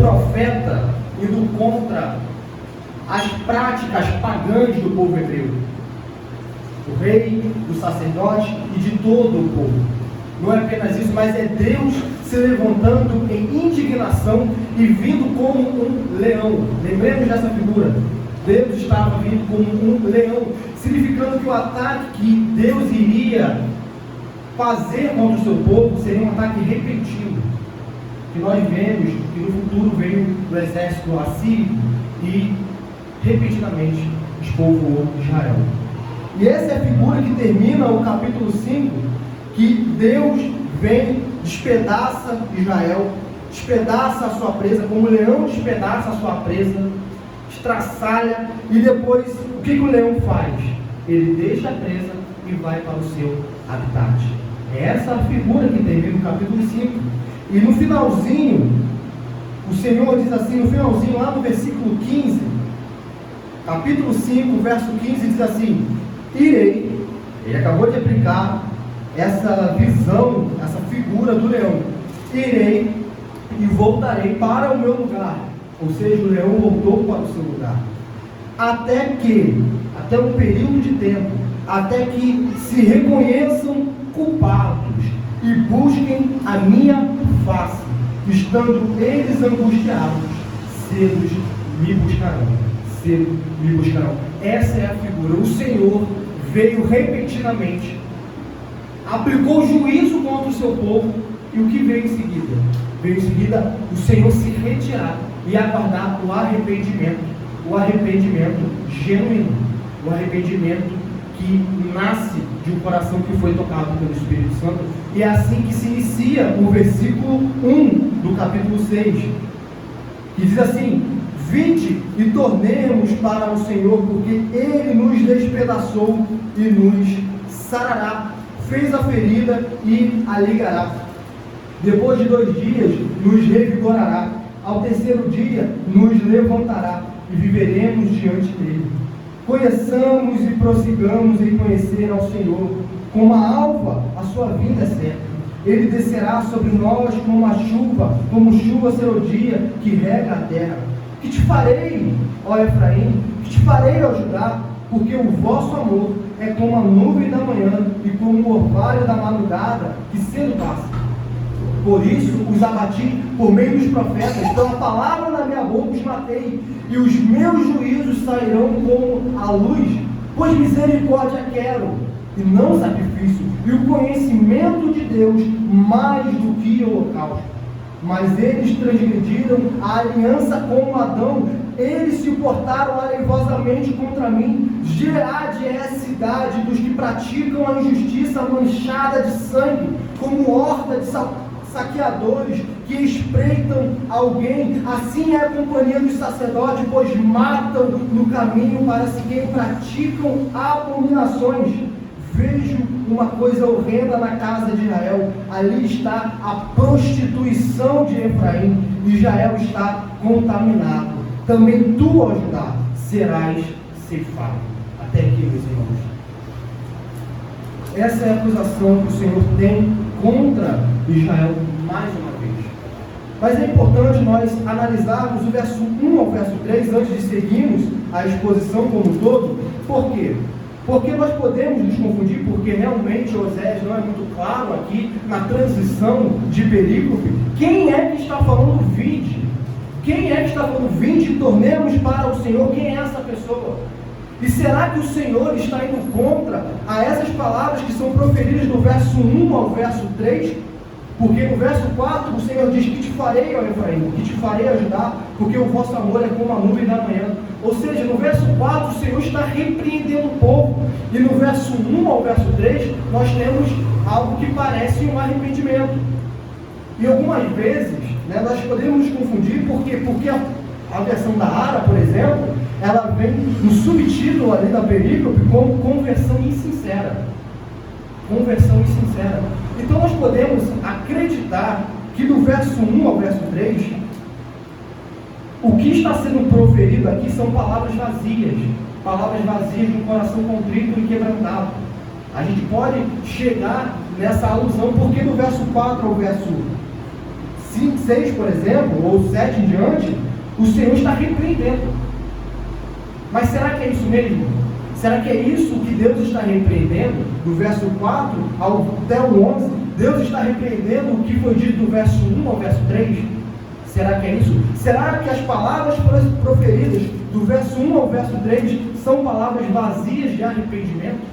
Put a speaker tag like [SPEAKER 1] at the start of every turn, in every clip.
[SPEAKER 1] profeta indo contra as práticas pagãs do povo hebreu, do rei, do sacerdote e de todo o povo. Não é apenas isso, mas é Deus se levantando em indignação e vindo como um leão. Lembremos dessa figura. Deus estava vindo como um leão, significando que o ataque que Deus iria fazer contra o seu povo seria um ataque repentino, que nós vemos que no futuro veio do exército assírio e repentinamente despovoou Israel. E essa é a figura que termina o capítulo 5, que Deus vem, despedaça Israel, despedaça a sua presa, como o leão despedaça a sua presa, estraçalha, e depois o que o leão faz? Ele deixa a presa e vai para o seu habitat. É essa a figura que termina o capítulo 5. E no finalzinho, o Senhor diz assim, no finalzinho, lá no versículo 15, capítulo 5, verso 15, diz assim: irei, ele acabou de aplicar essa visão, essa figura do leão, irei e voltarei para o meu lugar. Ou seja, o leão voltou para o seu lugar, até um período de tempo, até que se reconheçam culpados e busquem a minha face, estando eles angustiados, cedo me buscarão. Essa é a figura. O Senhor veio repentinamente, aplicou juízo contra o seu povo, e o que veio em seguida? Veio em seguida o Senhor se retirar e aguardar o arrependimento genuíno, o arrependimento que nasce de um coração que foi tocado pelo Espírito Santo. E é assim que se inicia o versículo 1 do capítulo 6, que diz assim: vinde e tornemos para o Senhor, porque Ele nos despedaçou e nos sarará, fez a ferida e a ligará. Depois de 2 dias nos revigorará, ao terceiro dia nos levantará e viveremos diante dele. Conheçamos e prossigamos em conhecer ao Senhor. Como a alva, a sua vinda é certa. Ele descerá sobre nós como chuva será o dia que rega a terra. Que te farei, ó Efraim, que te farei, ó Judá, porque o vosso amor é como a nuvem da manhã e como o orvalho da madrugada que cedo passa. Por isso os abati por meio dos profetas, pela palavra na minha boca os matei, e os meus juízos sairão como a luz, pois misericórdia quero, e não sacrifício, e o conhecimento de Deus mais do que holocausto. Mas eles transgrediram a aliança com Adão, eles se portaram aleivosamente contra mim. Gileade é a cidade dos que praticam a injustiça manchada de sangue, como horta de saqueadores que espreitam alguém. Assim é a companhia dos sacerdotes, pois matam no caminho para se quem praticam abominações. Vejo uma coisa horrenda na casa de Israel. Ali está a prostituição de Efraim, e Israel está contaminado. Também tu, ó Judá, serás ceifado. Até aqui, meus irmãos. Essa é a acusação que o Senhor tem contra Israel mais uma vez. Mas é importante nós analisarmos o verso 1 ao verso 3 antes de seguirmos a exposição como um todo. Por quê? Porque nós podemos nos confundir, porque realmente Oséias não é muito claro aqui na transição de perícope. Quem é que está falando vinde? Quem é que está falando vinde e tornemos para o Senhor? Quem é essa pessoa? E será que o Senhor está indo contra a essas palavras que são proferidas do verso 1 ao verso 3? Porque no verso 4 o Senhor diz: que te farei, ó Efraim, que te farei a Judá, porque o vosso amor é como a nuvem da manhã. Ou seja, no verso 4 o Senhor está repreendendo o povo, e no verso 1 ao verso 3 nós temos algo que parece um arrependimento. E algumas vezes nós podemos nos confundir, porque a versão da Ara, por exemplo, ela vem no subtítulo ali da perícope como conversão insincera. Conversão insincera. Então nós podemos acreditar que do verso 1 ao verso 3, o que está sendo proferido aqui são palavras vazias de um coração contrito e quebrantado. A gente pode chegar nessa alusão, porque do verso 4 ao verso 5, 6, por exemplo, ou 7 em diante, o Senhor está repreendendo. Mas será que é isso mesmo? Será que é isso que Deus está repreendendo? Do verso 4 até o 11, Deus está repreendendo o que foi dito do verso 1 ao verso 3? Será que é isso? Será que as palavras proferidas do verso 1 ao verso 3 são palavras vazias de arrependimento?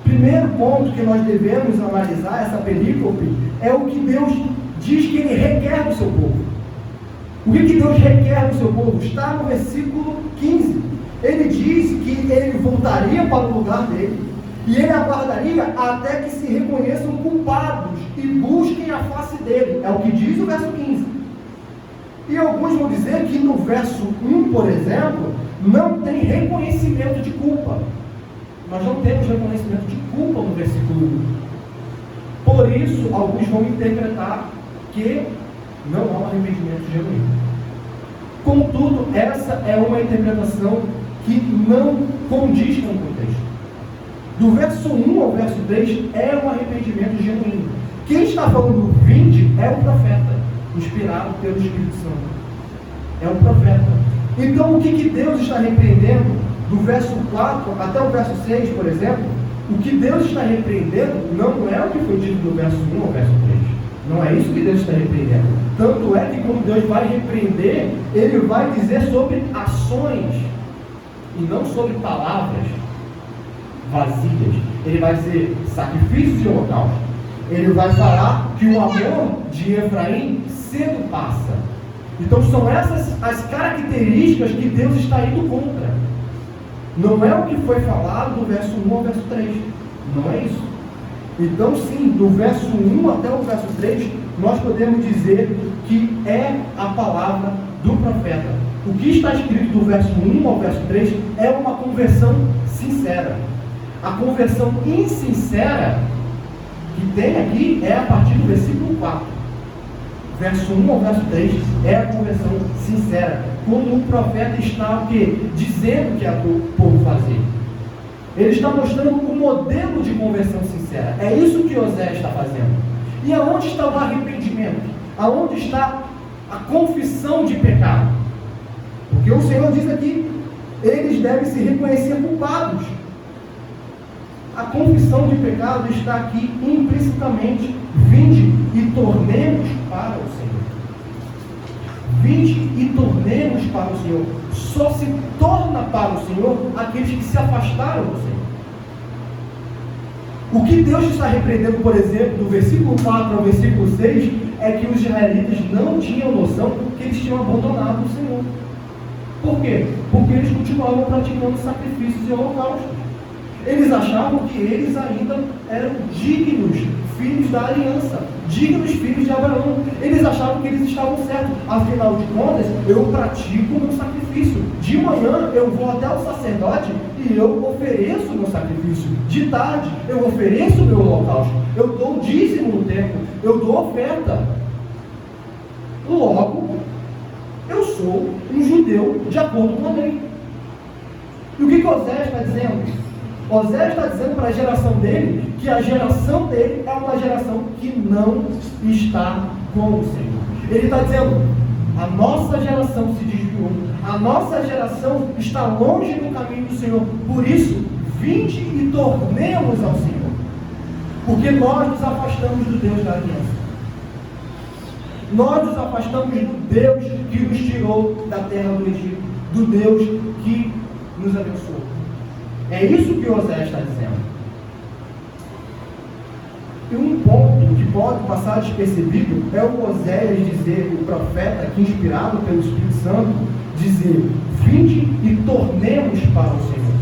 [SPEAKER 1] Primeiro ponto que nós devemos analisar essa perícope é o que Deus diz que Ele requer do seu povo. O que Deus requer do seu povo? Está no versículo 15. Ele diz que Ele voltaria para o lugar dele e Ele aguardaria até que se reconheçam culpados e busquem a face dele. É o que diz o verso 15. E alguns vão dizer que no verso 1, por exemplo, não tem reconhecimento de culpa. Nós não temos reconhecimento de culpa no versículo 1. Por isso, alguns vão interpretar que não há um arrependimento genuíno. Contudo, essa é uma interpretação que não condiz com o contexto. Do verso 1 ao verso 3 é um arrependimento genuíno. Quem está falando 20 é o profeta, inspirado pelo Espírito Santo. É o profeta. Então, o que Deus está repreendendo? Do verso 4 até o verso 6, por exemplo, o que Deus está repreendendo não é o que foi dito do verso 1 ao verso 3. Não é isso que Deus está repreendendo. Tanto é que quando Deus vai repreender, Ele vai dizer sobre ações e não sobre palavras vazias. Ele vai dizer sacrifícios e holocaustos. Ele vai falar que o amor de Efraim cedo passa. Então são essas as características que Deus está indo contra. Não é o que foi falado do verso 1 ao verso 3. Não é isso. Então sim, do verso 1 até o verso 3, nós podemos dizer que é a palavra do profeta. O que está escrito do verso 1 ao verso 3 é uma conversão sincera. A conversão insincera que tem aqui é a partir do versículo 4. Verso 1 ao verso 3 é a conversão sincera. Como o profeta está o quê? Dizendo que é para o povo fazer. Ele está mostrando um modelo de conversão sincera. É isso que Oséias está fazendo. E aonde está o arrependimento? Aonde está a confissão de pecado? Porque o Senhor diz aqui, eles devem se reconhecer culpados. A confissão de pecado está aqui implicitamente. Vinde e tornemos para o Senhor. Vinde e tornemos para o Senhor. Só se torna para o Senhor aqueles que se afastaram do Senhor. O que Deus está repreendendo, por exemplo, do versículo 4 ao versículo 6, é que os israelitas não tinham noção que eles tinham abandonado o Senhor. Por quê? Porque eles continuavam praticando sacrifícios e holocaustos. Eles achavam que eles ainda eram dignos filhos da aliança, dignos filhos de Abraão. Eles achavam que eles estavam certos. Afinal de contas, eu pratico o meu sacrifício. De manhã eu vou até o sacerdote e eu ofereço o meu sacrifício. De tarde eu ofereço o meu holocausto. Eu dou dízimo no templo. Eu dou oferta. Logo, eu sou um judeu de acordo com a lei. E o que Oséias está dizendo? Oséias está dizendo para a geração dele que a geração dele é uma geração que não está com o Senhor. Ele está dizendo, a nossa geração se desviou, a nossa geração está longe do caminho do Senhor. Por isso, vinde e tornemos ao Senhor. Porque nós nos afastamos do Deus da aliança. Nós nos afastamos do Deus que nos tirou da terra do Egito, do Deus que nos abençoou. É isso que Oséias está dizendo. E um ponto que pode passar despercebido é o Oséias dizer, o profeta aqui inspirado pelo Espírito Santo, dizer, vinde e tornemos para o Senhor.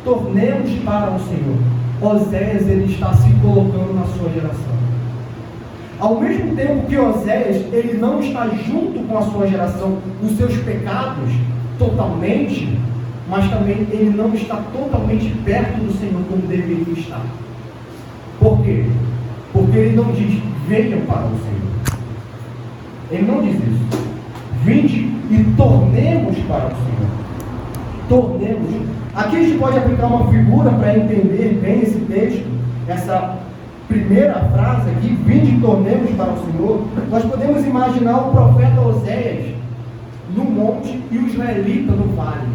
[SPEAKER 1] Tornemos para o Senhor. Oséias, ele está se colocando na sua geração. Ao mesmo tempo que Oséias, ele não está junto com a sua geração, nos seus pecados, totalmente, mas também ele não está totalmente perto do Senhor como deveria estar. Por quê? Porque ele não diz, venham para o Senhor. Ele não diz isso. Vinde e tornemos para o Senhor. Tornemos. Aqui a gente pode aplicar uma figura para entender bem esse texto, essa primeira frase aqui, vinde e tornemos para o Senhor, nós podemos imaginar o profeta Oséias no monte e o israelita no vale.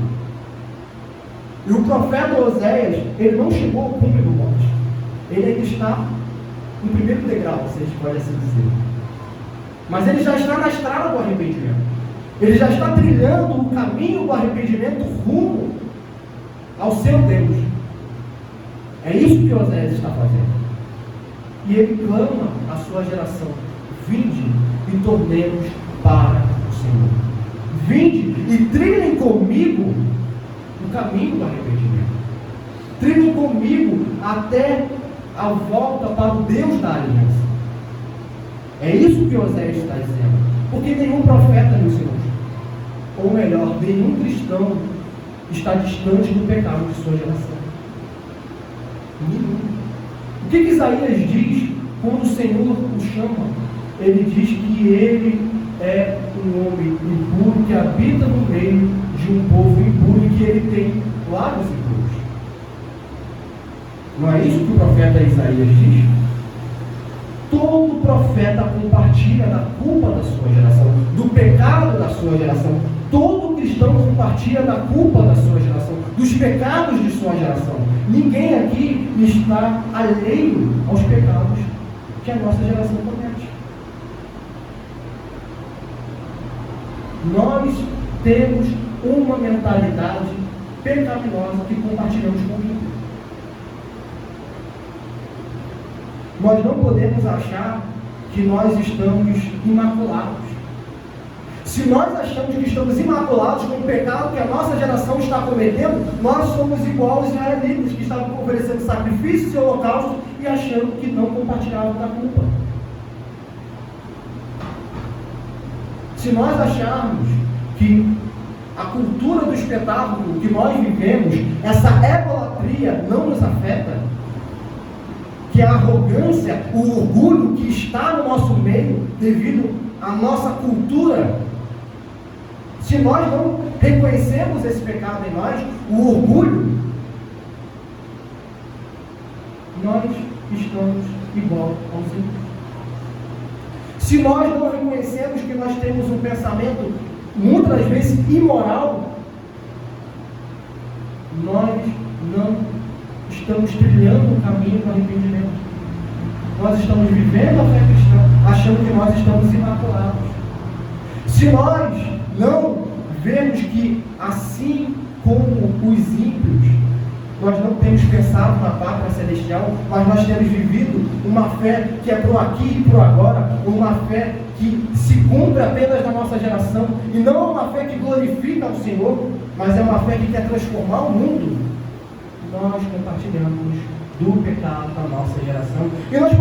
[SPEAKER 1] E o profeta Oséias, ele não chegou ao cume do monte. Ele ainda está no primeiro degrau, se a gente pode assim dizer. Mas ele já está na estrada do arrependimento. Ele já está trilhando o caminho do arrependimento rumo ao seu Deus. É isso que Oséias está fazendo. E ele clama à sua geração: vinde e tornemos para o Senhor. Vinde e trilhem comigo o caminho do arrependimento. Trilhem comigo até a volta para o Deus da aliança. É isso que Oséias está dizendo. Porque nenhum profeta, meus irmãos, ou melhor, nenhum cristão está distante do pecado de sua geração. Nenhum. O que Isaías diz quando o Senhor o chama? Ele diz que ele é um homem impuro que habita no meio de um povo impuro e que ele tem lábios impuros. Não é isso que o profeta Isaías diz? Todo profeta compartilha da culpa da sua geração, do pecado da sua geração. Todo cristão compartilha da culpa da sua geração, dos pecados de sua geração. Ninguém aqui está alheio aos pecados que a nossa geração comete. Nós temos uma mentalidade pecaminosa que compartilhamos com o mundo. Nós não podemos achar que nós estamos imaculados. Se nós achamos que estamos imaculados com o pecado que a nossa geração está cometendo, nós somos igual aos israelitas que estavam oferecendo sacrifícios e holocaustos e achando que não compartilhavam da culpa. Se nós acharmos que a cultura do espetáculo que nós vivemos, essa egolatria não nos afeta, que a arrogância, o orgulho que está no nosso meio devido à nossa cultura, se nós não reconhecemos esse pecado em nós, o orgulho, nós estamos igual aos ímpios. Se nós não reconhecemos que nós temos um pensamento muitas vezes imoral, nós não estamos trilhando o caminho do arrependimento. Nós estamos vivendo a fé cristã, achando que nós estamos imaculados. Se nós não vemos que, assim como os ímpios, nós não temos pensado na pátria celestial, mas nós temos vivido uma fé que é pro aqui e pro agora, uma fé que se cumpre apenas na nossa geração, e não é uma fé que glorifica o Senhor, mas é uma fé que quer transformar o mundo. Nós compartilhamos do pecado da nossa geração. E nós